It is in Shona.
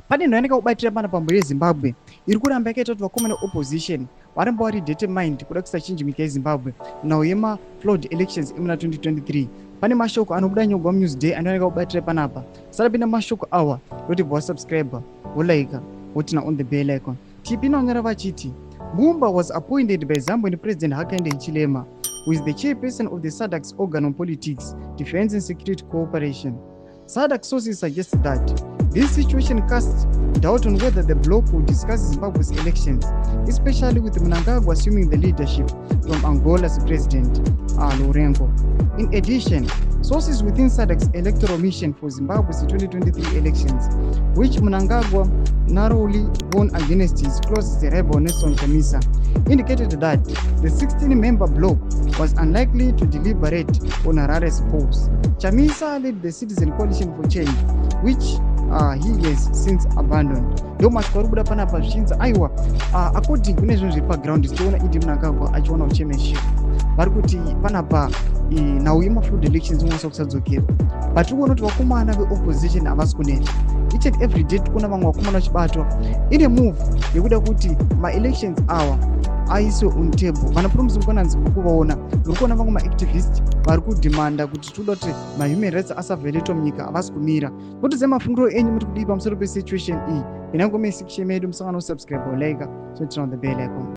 pane nhu yanenge kubatira pana pambo yezimbabwe iri kuramba yakaita kuti vakomana opposition varamba vari determined kuda kuisa chinji nyika yezimbabwe nhau yemaflood elections emuna 2023. pane mashoko anobuda nyogwa munewsday anooneka kubatira panapa. Sara pinda mashoko awa yotibva wasubscribe wolaika wotina on the bell icon. Tipina onyara vachiti Mumba was appointed by Zambian President Hakainde Hichilema, who is the chairperson of the SADC's organ on politics, defense and security cooperation. SADC sources suggest that this situation casts doubt on whether the bloc will discuss Zimbabwe's elections, especially with Mnangagwa assuming the leadership from Angola's president, Lourenco. In addition, sources within SADC's electoral mission for Zimbabwe's 2023 elections, which Mnangagwa narrowly won against his closest rival Nelson Chamisa, indicated that the 16-member bloc was unlikely to deliberate on Harare's polls. Chamisa led the Citizen Coalition for Change, which he has since abandoned. Ndo mashoko kubuda panapa zvichinzi aiwa according kune zvinhu zviri paground tichiona idi Mnangagwa achiona chairmanship. Vari kuti panapa nhau yemaflood elections inonasa kusadzokera, but tiri kuona kuti vakomana veopposition havasi kuneta. Each and every day tikuona vamwe vakomana vachibatwa in a move yekuda kuti ma-elections awa aiswe on table. Vanapromise mukananzi kuvaona uri kuona vamwe maactivist vari kudhimanda kuti tinoda kuti mahuman rights asavheletwa munyika havasi kumira. Kuti zemafungiro enyu muri kudii pamusoro pesituation iyi? Inangomei section medu musangano subscribe like so turn on the bell icon.